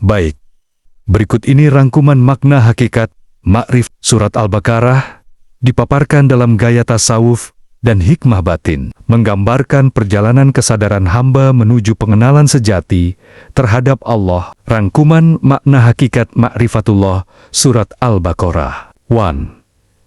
Baik, berikut ini rangkuman makna hakikat ma'rif. Surat Al-Baqarah dipaparkan dalam gaya tasawuf dan hikmah batin, menggambarkan perjalanan kesadaran hamba menuju pengenalan sejati terhadap Allah. Rangkuman makna hakikat ma'rifatullah, Surat Al-Baqarah. 1.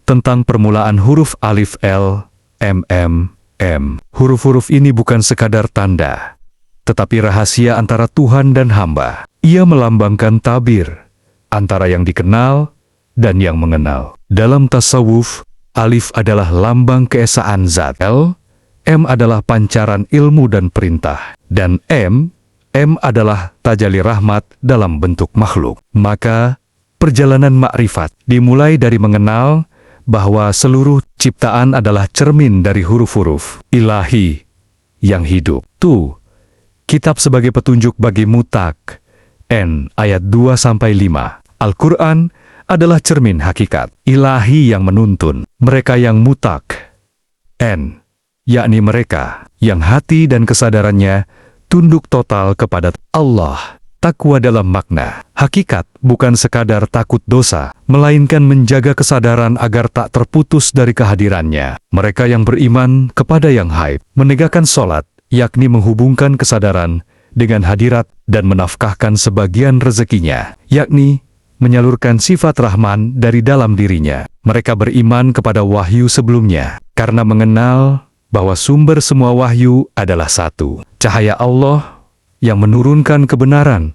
Tentang permulaan huruf alif, L, M, M. Huruf-huruf ini bukan sekadar tanda, tetapi rahasia antara Tuhan dan hamba. Ia melambangkan tabir antara yang dikenal dan yang mengenal. Dalam tasawuf, alif adalah lambang keesaan zat, L, M adalah pancaran ilmu dan perintah, dan M adalah tajalli rahmat dalam bentuk makhluk. Maka, perjalanan makrifat dimulai dari mengenal bahwa seluruh ciptaan adalah cermin dari huruf-huruf ilahi yang hidup. Kitab sebagai petunjuk bagi mutak, N ayat 2-5. Al-Quran adalah cermin hakikat ilahi yang menuntun mereka yang mutak, N, yakni mereka yang hati dan kesadarannya tunduk total kepada Allah. Takwa dalam makna hakikat bukan sekadar takut dosa, melainkan menjaga kesadaran agar tak terputus dari kehadirannya. Mereka yang beriman kepada yang haib, menegakkan sholat, yakni menghubungkan kesadaran dengan hadirat dan menafkahkan sebagian rezekinya, yakni menyalurkan sifat Rahman dari dalam dirinya. Mereka beriman kepada wahyu sebelumnya, karena mengenal bahwa sumber semua wahyu adalah satu, cahaya Allah yang menurunkan kebenaran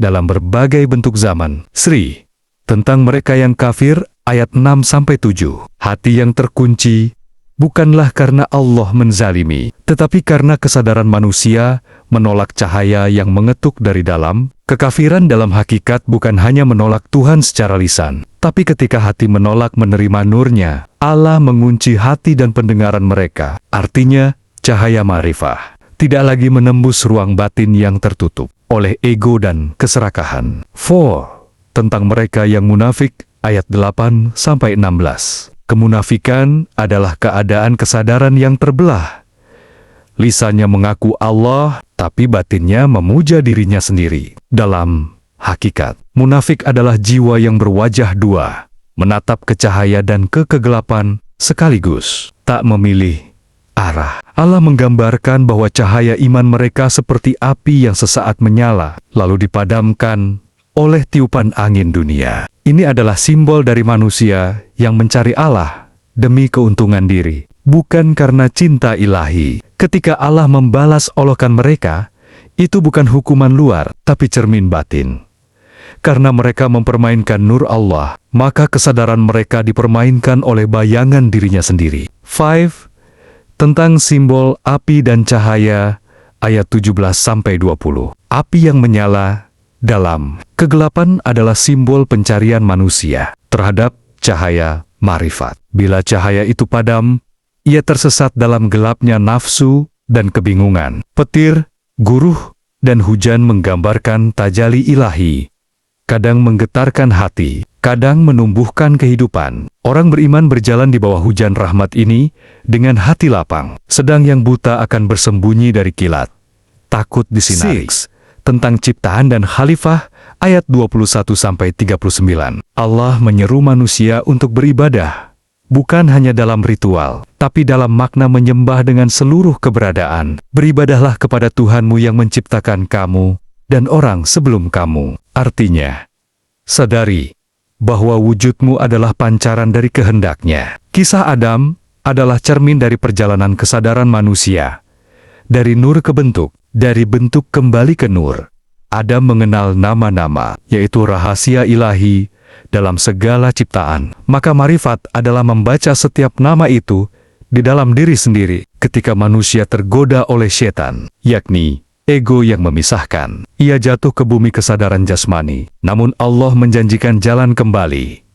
dalam berbagai bentuk zaman. Sri, tentang mereka yang kafir, ayat 6-7. Hati yang terkunci bukanlah karena Allah menzalimi, tetapi karena kesadaran manusia menolak cahaya yang mengetuk dari dalam. Kekafiran dalam hakikat bukan hanya menolak Tuhan secara lisan, tapi ketika hati menolak menerima nurnya, Allah mengunci hati dan pendengaran mereka. Artinya, cahaya ma'rifah tidak lagi menembus ruang batin yang tertutup oleh ego dan keserakahan. 4. Tentang mereka yang munafik, ayat 8-16. Kemunafikan adalah keadaan kesadaran yang terbelah. Lisannya mengaku Allah, tapi batinnya memuja dirinya sendiri. Dalam hakikat, munafik adalah jiwa yang berwajah dua, menatap ke cahaya dan ke kegelapan sekaligus, tak memilih arah. Allah menggambarkan bahwa cahaya iman mereka seperti api yang sesaat menyala, lalu dipadamkan oleh tiupan angin dunia. Ini adalah simbol dari manusia yang mencari Allah demi keuntungan diri, bukan karena cinta ilahi. Ketika Allah membalas olokan mereka, itu bukan hukuman luar, tapi cermin batin. Karena mereka mempermainkan nur Allah, maka kesadaran mereka dipermainkan oleh bayangan dirinya sendiri. 5. Tentang simbol api dan cahaya, ayat 17-20. Api yang menyala dalam kegelapan adalah simbol pencarian manusia terhadap cahaya ma'rifat. Bila cahaya itu padam, ia tersesat dalam gelapnya nafsu dan kebingungan. Petir, guruh, dan hujan menggambarkan tajalli ilahi. Kadang menggetarkan hati, kadang menumbuhkan kehidupan. Orang beriman berjalan di bawah hujan rahmat ini dengan hati lapang, sedang yang buta akan bersembunyi dari kilat takut disinari. 6. Tentang ciptaan dan khalifah, ayat 21-39. Allah menyeru manusia untuk beribadah, bukan hanya dalam ritual, tapi dalam makna menyembah dengan seluruh keberadaan. Beribadahlah kepada Tuhanmu yang menciptakan kamu dan orang sebelum kamu. Artinya, sadari bahwa wujudmu adalah pancaran dari kehendak-Nya. Kisah Adam adalah cermin dari perjalanan kesadaran manusia. Dari nur ke bentuk, dari bentuk kembali ke nur. Adam mengenal nama-nama, yaitu rahasia ilahi dalam segala ciptaan. Maka marifat adalah membaca setiap nama itu di dalam diri sendiri ketika manusia tergoda oleh setan, yakni ego yang memisahkan. Ia jatuh ke bumi kesadaran jasmani, namun Allah menjanjikan jalan kembali.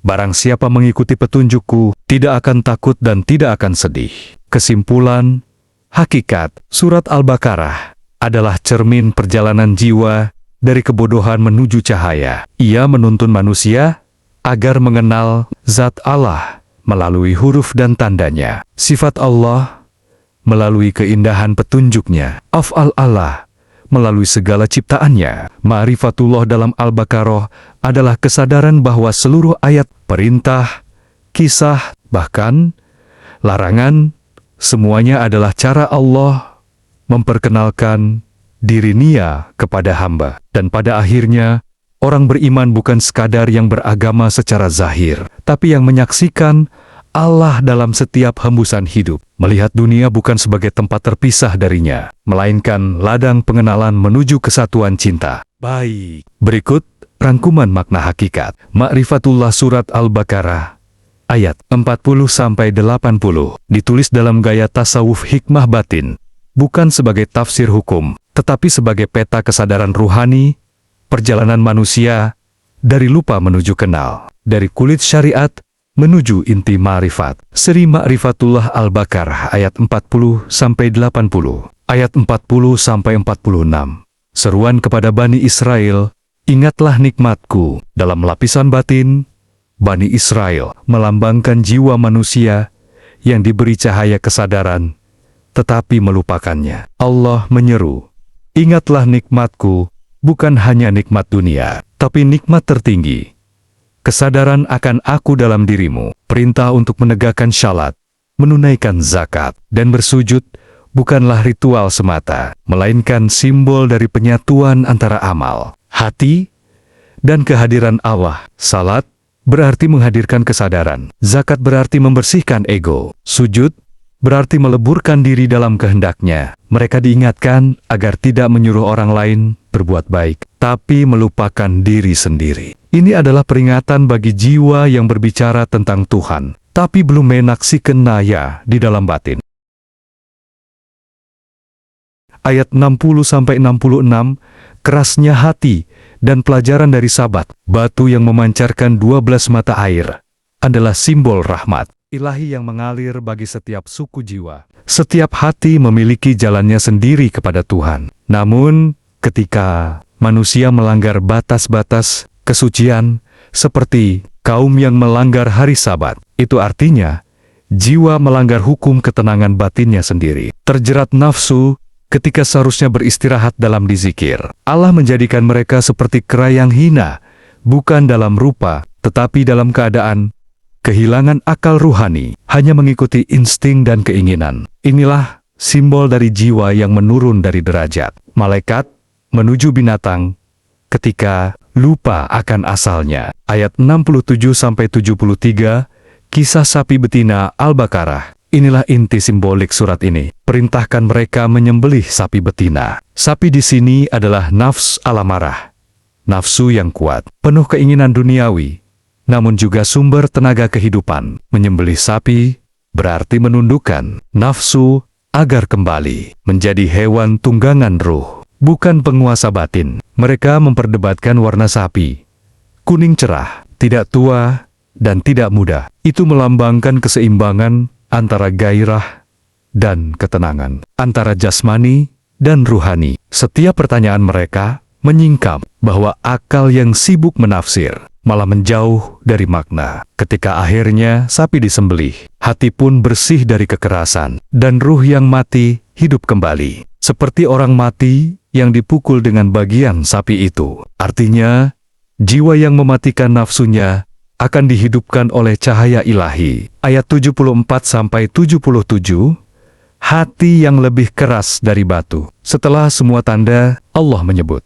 Barang siapa mengikuti petunjukku, tidak akan takut dan tidak akan sedih. Kesimpulan, hakikat Surat Al-Baqarah adalah cermin perjalanan jiwa dari kebodohan menuju cahaya. Ia menuntun manusia agar mengenal zat Allah melalui huruf dan tandanya, sifat Allah melalui keindahan petunjuknya, af'al Allah melalui segala ciptaannya. Ma'rifatullah dalam Al-Baqarah adalah kesadaran bahwa seluruh ayat, perintah, kisah, bahkan larangan, semuanya adalah cara Allah memperkenalkan diri Nia kepada hamba. Dan pada akhirnya, orang beriman bukan sekadar yang beragama secara zahir, tapi yang menyaksikan Allah dalam setiap hembusan hidup, melihat dunia bukan sebagai tempat terpisah darinya, melainkan ladang pengenalan menuju kesatuan cinta. Baik, berikut rangkuman makna hakikat Ma'rifatullah surat Al-Baqarah ayat 40-80, ditulis dalam gaya tasawuf hikmah batin, bukan sebagai tafsir hukum, tetapi sebagai peta kesadaran ruhani, perjalanan manusia dari lupa menuju kenal, dari kulit syariat menuju inti ma'rifat. Seri Ma'rifatullah Al-Baqarah ayat 40-80, ayat 40-46. Seruan kepada Bani Israel, ingatlah nikmatku. Dalam lapisan batin, Bani Israel melambangkan jiwa manusia yang diberi cahaya kesadaran, tetapi melupakannya. Allah menyeru, ingatlah nikmatku, bukan hanya nikmat dunia, tapi nikmat tertinggi, kesadaran akan aku dalam dirimu. Perintah untuk menegakkan syalat, menunaikan zakat, dan bersujud bukanlah ritual semata, melainkan simbol dari penyatuan antara amal, hati, dan kehadiran Allah. Salat berarti menghadirkan kesadaran, zakat berarti membersihkan ego, sujud berarti meleburkan diri dalam kehendaknya. Mereka diingatkan agar tidak menyuruh orang lain berbuat baik, tapi melupakan diri sendiri. Ini adalah peringatan bagi jiwa yang berbicara tentang Tuhan, tapi belum menaksikan naya di dalam batin. Ayat 60-66, kerasnya hati dan pelajaran dari Sabat, batu yang memancarkan 12 mata air, adalah simbol rahmat ilahi yang mengalir bagi setiap suku jiwa. Setiap hati memiliki jalannya sendiri kepada Tuhan. Namun, ketika manusia melanggar batas-batas kesucian, seperti kaum yang melanggar hari Sabat, itu artinya jiwa melanggar hukum ketenangan batinnya sendiri. Terjerat nafsu ketika seharusnya beristirahat dalam dizikir. Allah menjadikan mereka seperti kera yang hina, bukan dalam rupa, tetapi dalam keadaan kehilangan akal ruhani, hanya mengikuti insting dan keinginan. Inilah simbol dari jiwa yang menurun dari derajat malaikat menuju binatang ketika lupa akan asalnya. Ayat 67-73, kisah sapi betina Al-Baqarah. Inilah inti simbolik surat ini. Perintahkan mereka menyembelih sapi betina. Sapi di sini adalah nafs alamarah, nafsu yang kuat, penuh keinginan duniawi, namun juga sumber tenaga kehidupan. Menyembelih sapi berarti menundukkan nafsu agar kembali menjadi hewan tunggangan ruh, bukan penguasa batin. Mereka memperdebatkan warna sapi, kuning cerah, tidak tua, dan tidak muda. Itu melambangkan keseimbangan antara gairah dan ketenangan, antara jasmani dan ruhani. Setiap pertanyaan mereka menyingkap bahwa akal yang sibuk menafsir malah menjauh dari makna. Ketika akhirnya sapi disembelih, hati pun bersih dari kekerasan, dan ruh yang mati hidup kembali, seperti orang mati yang dipukul dengan bagian sapi itu. Artinya, jiwa yang mematikan nafsunya akan dihidupkan oleh cahaya ilahi. Ayat 74-77, hati yang lebih keras dari batu. Setelah semua tanda, Allah menyebut,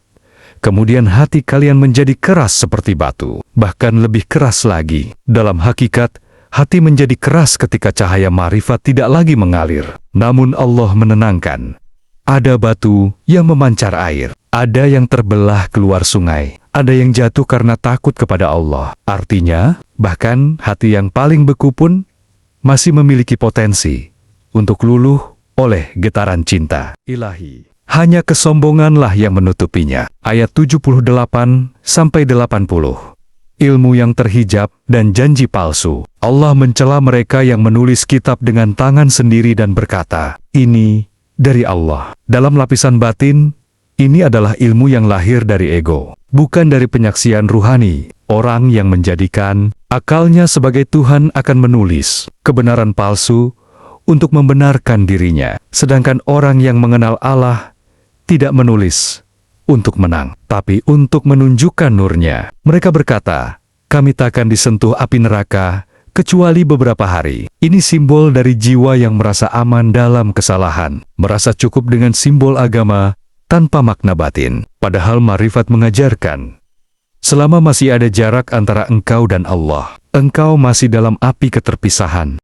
kemudian hati kalian menjadi keras seperti batu, bahkan lebih keras lagi. Dalam hakikat, hati menjadi keras ketika cahaya ma'rifat tidak lagi mengalir. Namun Allah menenangkan. Ada batu yang memancar air, ada yang terbelah keluar sungai, ada yang jatuh karena takut kepada Allah. Artinya, bahkan hati yang paling beku pun masih memiliki potensi untuk luluh oleh getaran cinta ilahi. Hanya kesombonganlah yang menutupinya. Ayat 78-80. Ilmu yang terhijab dan janji palsu. Allah mencela mereka yang menulis kitab dengan tangan sendiri dan berkata, ini dari Allah. Dalam lapisan batin, ini adalah ilmu yang lahir dari ego, bukan dari penyaksian ruhani. Orang yang menjadikan akalnya sebagai Tuhan akan menulis kebenaran palsu untuk membenarkan dirinya. Sedangkan orang yang mengenal Allah tidak menulis untuk menang, tapi untuk menunjukkan nurnya. Mereka berkata, kami takkan disentuh api neraka kecuali beberapa hari. Ini simbol dari jiwa yang merasa aman dalam kesalahan, merasa cukup dengan simbol agama tanpa makna batin. Padahal Ma'rifat mengajarkan, selama masih ada jarak antara engkau dan Allah, engkau masih dalam api keterpisahan.